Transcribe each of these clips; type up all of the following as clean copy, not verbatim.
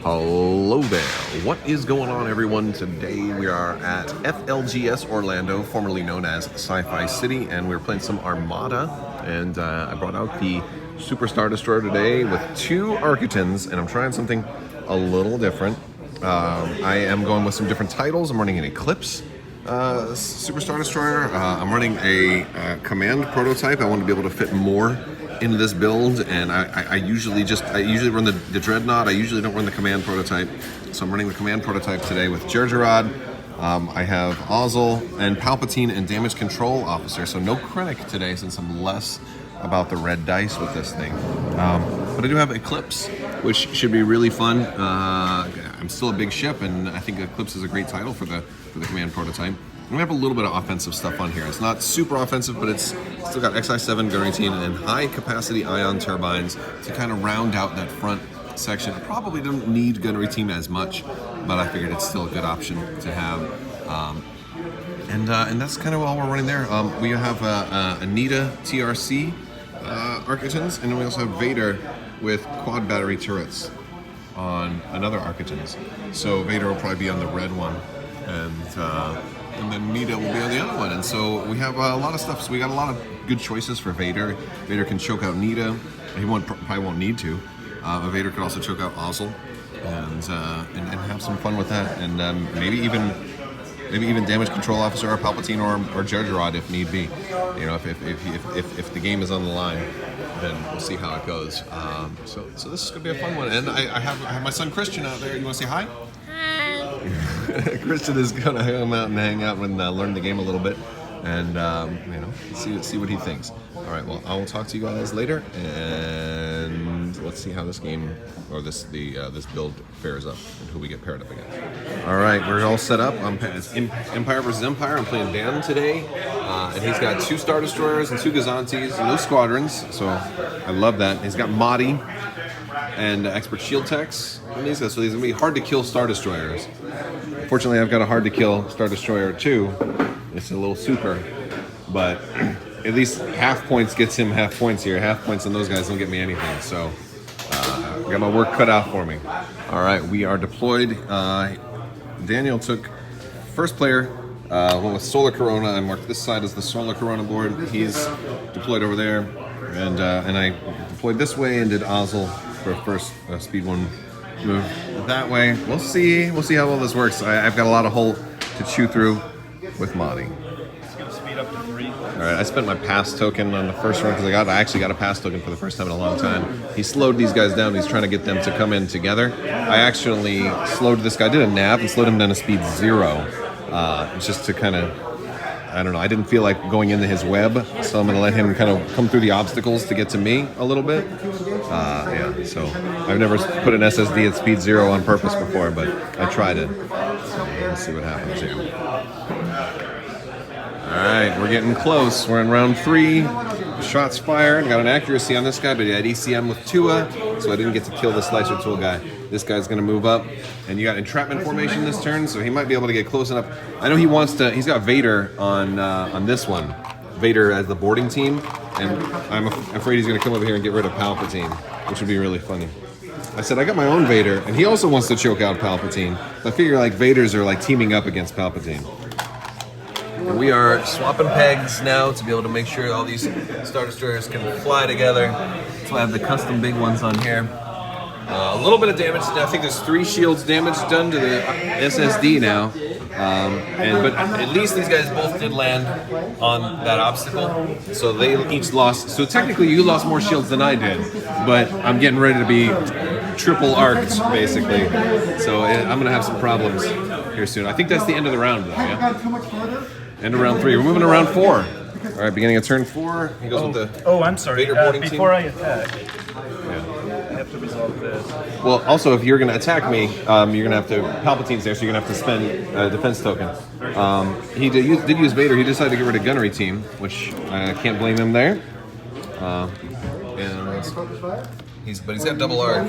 Hello there. What is going on, everyone? Today we are at FLGS Orlando, formerly known as Sci-Fi City, and we're playing some Armada. And I brought out the Super Star Destroyer today with two Arquitens, and I'm trying something a little different. I am going with some different titles. I'm running an Eclipse Super Star Destroyer. I'm running a command prototype. I want to be able to fit more into this build, and I usually run the Dreadnought. I usually don't run the command prototype, so I'm running the command prototype today with Jerjerrod. I have Ozzel and Palpatine and Damage Control Officer, so no Krennic today since I'm less about the red dice with this thing. But I do have Eclipse, which should be really fun. I'm still a big ship, and I think Eclipse is a great title for the command prototype. We have a little bit of offensive stuff on here. It's not super offensive, but it's still got XI7 gunnery team and high capacity ion turbines to kind of round out that front section. I probably don't need gunnery team as much, but I figured it's still a good option to have. And that's kind of all we're running there. We have Anita TRC Arquitens, and then we also have Vader with quad battery turrets on another Arquitens. So Vader will probably be on the red one, and then Nita will be on the other one. And so we have a lot of stuff. So we got a lot of good choices for Vader. Vader can choke out Nita. He probably won't need to. But Vader could also choke out Ozzel and have some fun with that. And maybe even Damage Control Officer or Palpatine or Jerjerrod if need be. You know, if the game is on the line, then we'll see how it goes. So this is gonna be a fun one. And I have my son Christian out there. You want to say hi? Christian is gonna come out and hang out and learn the game a little bit, and see what he thinks. All right, well, I will talk to you guys later, and let's see how this game or this build fares up and who we get paired up against. All right, we're all set up. It's Empire versus Empire. I'm playing Dan today, and he's got 2 Star Destroyers and 2 Gazantis, no squadrons, so I love that. He's got Mahdi and expert shield techs. So these are gonna be hard to kill Star Destroyers. Fortunately, I've got a hard to kill Star Destroyer too. It's a little super, but at least half points gets him half points here. Half points and those guys don't get me anything. So I got my work cut out for me. All right, we are deployed. Daniel took first player, went with Solar Corona. I marked this side as the Solar Corona board. He's deployed over there, and I deployed this way and did Ozzel for first speed 1 move that way. We'll see how well this works. I've got a lot of hole to chew through with Mahdi. It's gonna speed up to 3. All right, I spent my pass token on the first run because I actually got a pass token for the first time in a long time. He slowed these guys down. He's trying to get them to come in together. I actually slowed this guy. I did a nav and slowed him down to speed 0, just to kind of, I don't know. I didn't feel like going into his web, so I'm going to let him kind of come through the obstacles to get to me a little bit. Yeah, so I've never put an SSD at speed 0 on purpose before, but I tried it. Let's see what happens here. All right, we're getting close. We're in round 3. Shots fired. Got an accuracy on this guy, but he had ECM with Tua, so I didn't get to kill the slicer tool guy. This guy's going to move up, and you got entrapment formation this turn, so he might be able to get close enough. I know he wants to. He's got Vader on this one. Vader as the boarding team, and I'm afraid he's going to come over here and get rid of Palpatine, which would be really funny. I said I got my own Vader, and he also wants to choke out Palpatine. I figure like Vaders are like teaming up against Palpatine. And we are swapping pegs now to be able to make sure all these Star Destroyers can fly together. So I have the custom big ones on here. A little bit of damage. I think there's 3 shields damage done to the SSD now. But at least these guys both did land on that obstacle. So they each lost. So technically you lost more shields than I did. But I'm getting ready to be triple arced, basically. So I'm going to have some problems here soon. I think that's the end of the round, though, yeah? End of round 3. We're moving to round 4. All right, beginning of turn 4. He goes with the I'm sorry. Vader boarding before team. I attack, I have to resolve this. Well, also, if you're going to attack me, you're going to have to... Palpatine's there, so you're going to have to spend a defense token. He did use Vader. He decided to get rid of gunnery team, which I can't blame him there. But he's got double arc.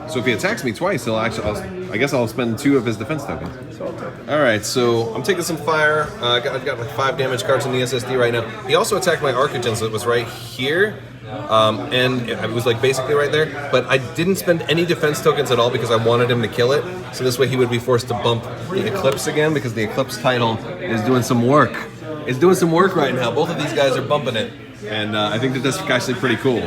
So if he attacks me twice, I guess I'll spend 2 of his defense tokens. All right, so I'm taking some fire. I've got like 5 damage cards in the SSD right now. He also attacked my Arquitens that was right here. and it was like basically right there. But I didn't spend any defense tokens at all because I wanted him to kill it. So this way he would be forced to bump the Eclipse again because the Eclipse title is doing some work. It's doing some work right now. Both of these guys are bumping it, and I think that that's actually pretty cool.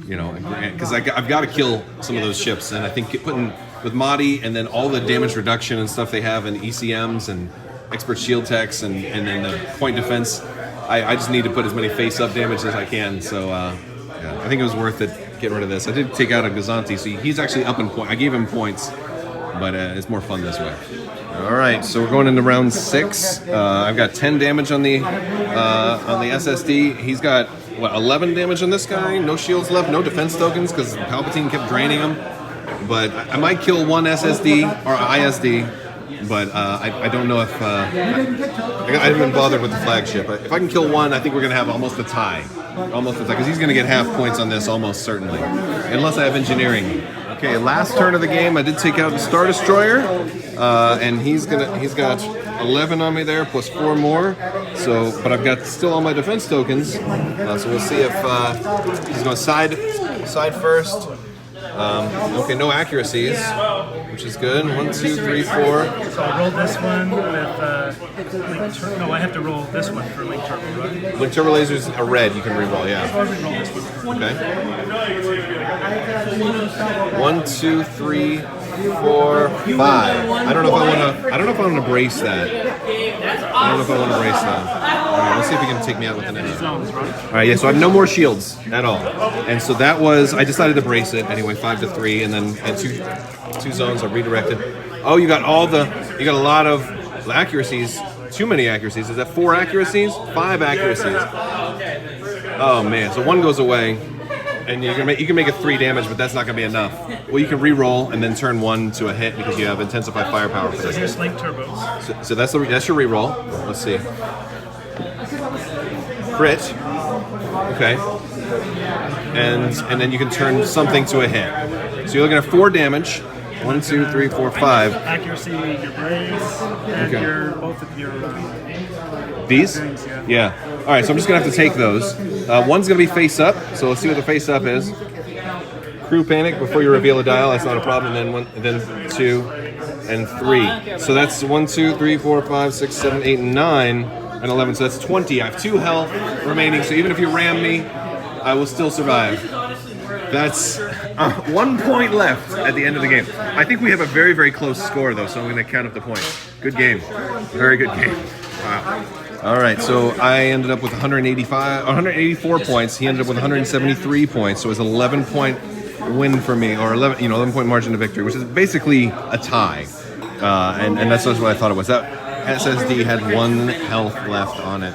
You know, because I've got to kill some of those ships, and I think putting with Mahdi and then all the damage reduction and stuff they have in ECMs and expert shield techs and then the point defense, I just need to put as many face-up damage as I can. So yeah, I think it was worth it getting rid of this. I did take out a Gazanti, so he's actually up in point. I gave him points, but it's more fun this way. All right, so we're going into round 6. I've got 10 damage on the SSD. He's got what, 11 damage on this guy. No shields left, no defense tokens because Palpatine kept draining him. But I might kill one SSD or ISD. But I don't know if I haven't been bothered with the flagship. If I can kill one, I think we're gonna have almost a tie, because he's gonna get half points on this almost certainly, unless I have engineering. Okay, last turn of the game, I did take out the Star Destroyer, and he's got 11 on me there plus 4 more. So, but I've got still all my defense tokens. So we'll see if he's going side first. Okay, no accuracies, which is good. 1, 2, 3, 4. So I rolled this one with Link Turbo. No, I have to roll this one for Link Turbo, right? Link Turbo Laser's a red. You can reroll, yeah. I'll re-roll this one. Okay. 1, 2, 3, 4, 5. I don't know if I want to brace that. I don't know if I want to brace that. All right, let's see if he can take me out with an edge. Zones, right? All right, yeah. So I have no more shields at all, and so that was I decided to brace it anyway. 5 to 3, and then two zones are redirected. Oh, you got a lot of accuracies. Too many accuracies. Is that 4 accuracies? 5 accuracies. Oh man. So one goes away. And you can make it 3 damage, but that's not going to be enough. Well, you can re-roll and then turn 1 to a hit because you have intensified firepower for this. Here's Link Turbos. So that's your re-roll. Let's see. Crit. Okay. And then you can turn something to a hit. So you're looking at 4 damage. 1, 2, 3, 4, 5. Accuracy, your brace, and both of your these? things, Yeah. All right, so I'm just going to have to take those. One's going to be face up, so let's see what the face up is. Crew panic before you reveal a dial, that's not a problem. And then 2 and 3. So that's 1, 2, 3, 4, 5, 6, 7, 8, 9, and 11. So that's 20. I have 2 health remaining, so even if you ram me, I will still survive. That's 1 point left at the end of the game. I think we have a very, very close score, though, so I'm going to count up the points. Good game. Very good game. Wow. All right, so I ended up with 184 points. He ended up with 173 points, so it was an 11-point win for me, or 11-point margin to victory, which is basically a tie. And that's what I thought it was. That SSD had 1 health left on it.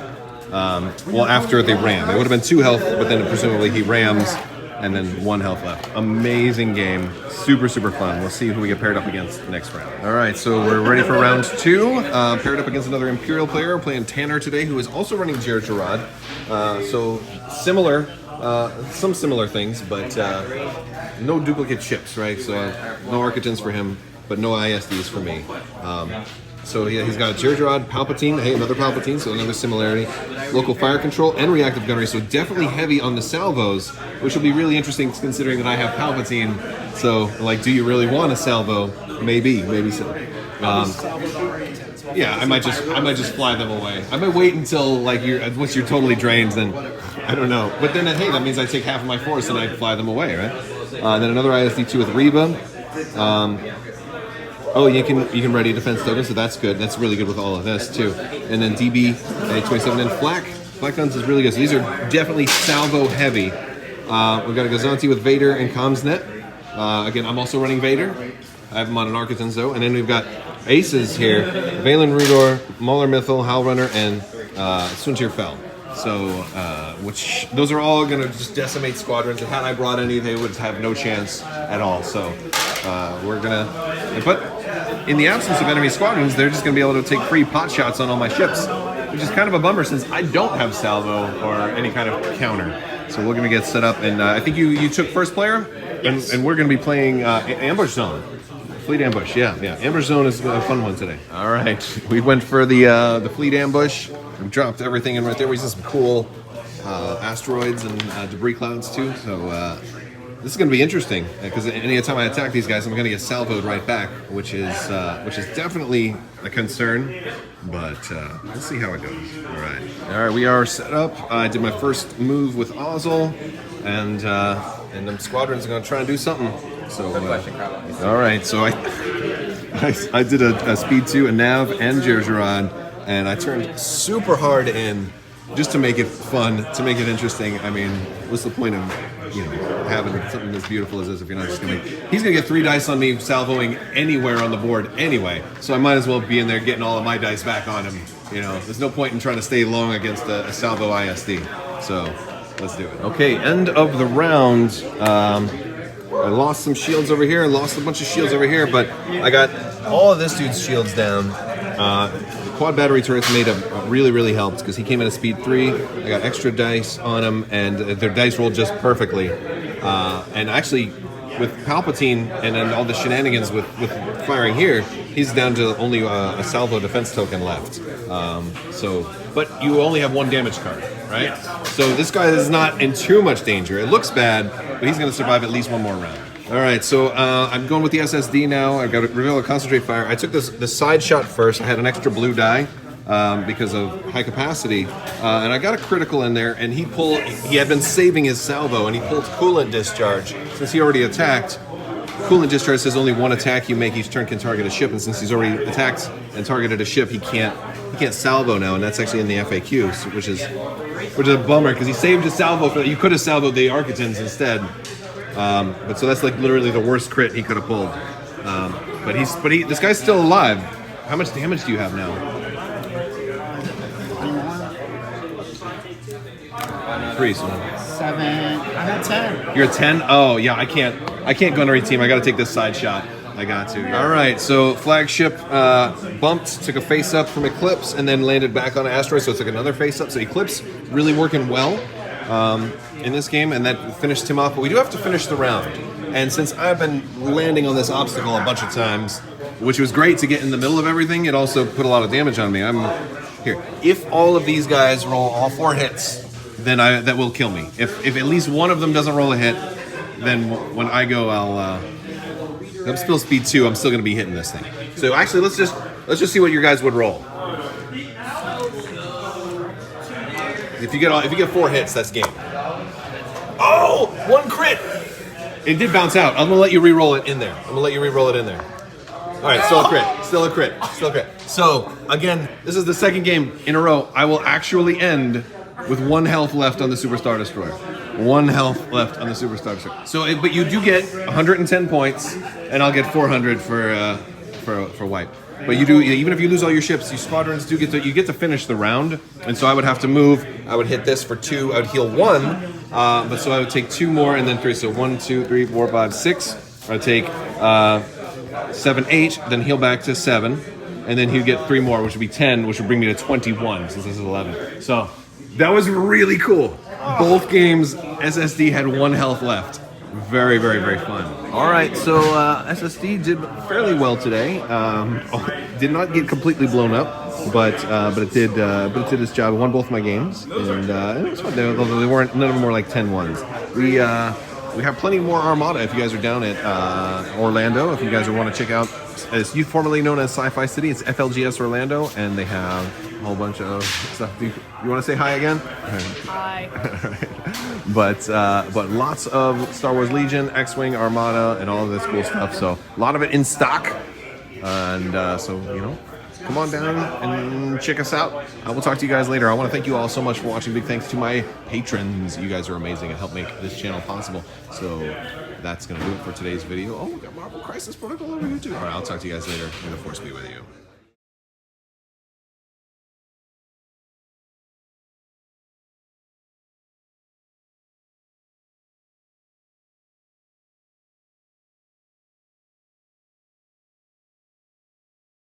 Well, after they ram, it would have been 2 health, but then presumably he rams, and then 1 health left. Amazing game, super, super fun. We'll see who we get paired up against next round. All right, so we're ready for round 2. Paired up against another Imperial player. We're playing Tanner today, who is also running Gergerod. So similar, some similar things, but no duplicate ships, right? So no Arquitens for him, but no ISDs for me. So yeah, he's got Gergerod, Palpatine, hey, another Palpatine, so another similarity. Local fire control and reactive gunnery, so definitely heavy on the salvos, which will be really interesting considering that I have Palpatine. So, like, do you really want a salvo? Maybe so. Yeah, I might just fly them away. I might wait until once you're totally drained, then I don't know. But then hey, that means I take half of my force and I fly them away, right? Then another ISD2 with Reba. Oh, you can ready defense token, so that's good. That's really good with all of this too. And then DB 27 and Flak guns is really good. So these are definitely salvo heavy. We've got a Gazanti with Vader and Comsnet. Again, I'm also running Vader. I have him on an Arquitens though. And then we've got aces here: Valen Rudor, Mauler Mythil, Howlrunner, and Suntir Fel. So, which those are all going to just decimate squadrons. And had I brought any, they would have no chance at all. So, we're gonna. But in the absence of enemy squadrons, they're just going to be able to take free pot shots on all my ships, which is kind of a bummer since I don't have salvo or any kind of counter. So we're going to get set up, and I think you took first player, and we're going to be playing Ambush Zone. Fleet Ambush, yeah. Ambush Zone is a fun one today. All right, we went for the Fleet Ambush. We dropped everything in right there. We saw some cool asteroids and debris clouds too. So this is going to be interesting because any time I attack these guys, I'm going to get salvoed right back, which is definitely a concern. But we'll see how it goes. All right, we are set up. I did my first move with Ozzel, and them squadrons are going to try and do something. So, all right, so I did a speed 2, a nav, and Gergeron, and I turned super hard in just to make it fun, to make it interesting. I mean, what's the point of having something as beautiful as this if you're not just gonna he's gonna get 3 dice on me salvoing anywhere on the board anyway, so I might as well be in there getting all of my dice back on him. There's no point in trying to stay long against a salvo ISD. So let's do it. Okay, end of the round. I lost some shields over here, lost a bunch of shields over here, but I got all of this dude's shields down. The quad battery turrets made really helped because he came in at speed 3. I got extra dice on him, and their dice rolled just perfectly. And actually, with Palpatine and then all the shenanigans with firing here, he's down to only a salvo defense token left. But you only have 1 damage card, right? Yes. So this guy is not in too much danger. It looks bad, but he's going to survive at least 1 more round. All right, so I'm going with the SSD now. I've got to reveal a concentrate fire. I took the side shot first. I had an extra blue die because of high capacity, and I got a critical in there. And he had been saving his salvo, and he pulled coolant discharge since he already attacked. Coolant discharge says only 1 attack you make each turn can target a ship, and since he's already attacked and targeted a ship, he can't salvo now, and that's actually in the FAQ, which is a bummer because he saved his salvo for that. You could have salvoed the Arquitens instead. But so that's like literally the worst crit he could have pulled. But this guy's still alive. How much damage do you have now? 3. So 7. I'm at 10. You're at 10? Oh yeah, I can't gunnery team. I got to take this side shot. I got to. Yeah. All right, so flagship bumped, took a face up from Eclipse, and then landed back on an asteroid. So it took another face up. So Eclipse really working well in this game, and that finished him off. But we do have to finish the round. And since I've been landing on this obstacle a bunch of times, which was great to get in the middle of everything, it also put a lot of damage on me. I'm here. If all of these guys roll all 4 hits, then that will kill me. If at least one of them doesn't roll a hit, then when I go, I'm still speed 2. I'm still going to be hitting this thing. So actually, let's just see what your guys would roll. If you get 4 hits, that's game. Oh, 1 crit. It did bounce out. I'm gonna let you re-roll it in there. All right, still a crit. So again, this is the 2nd game in a row. I will actually end with 1 health left on the Super Star Destroyer. 1 health left on the Super Star Destroyer. So, but you do get 110 points, and I'll get 400 for wipe. But you do, even if you lose all your ships, your squadrons do get to finish the round. And so I would have to move. I would hit this for 2. I would heal 1. But so I would take 2 more and then 3. So 1, 2, 3, 4, 5, 6. I'd take 7, 8. Then heal back to 7, and then he'd get 3 more, which would be 10, which would bring me to 21 since this is 11. So that was really cool. Both games, SSD had 1 health left. Very fun. All right, so SSD did fairly well today. Did not get completely blown up, but it did its job. It won both my games, and it was fun. None of them were like 10-1s. We have plenty more Armada if you guys are down at Orlando. If you guys want to check out, it's formerly known as Sci-Fi City. It's FLGS Orlando, and they have a whole bunch of stuff. You want to say hi again? Hi. All right. But lots of Star Wars Legion, X-Wing, Armada, and all of this cool stuff. So a lot of it in stock, and so come on down and check us out. We'll talk to you guys later. I want to thank you all so much for watching. Big thanks to my patrons. You guys are amazing and help make this channel possible. So that's going to do it for today's video. Oh, we got Marvel Crisis Protocol over here too. All right, I'll talk to you guys later. May the Force be with you.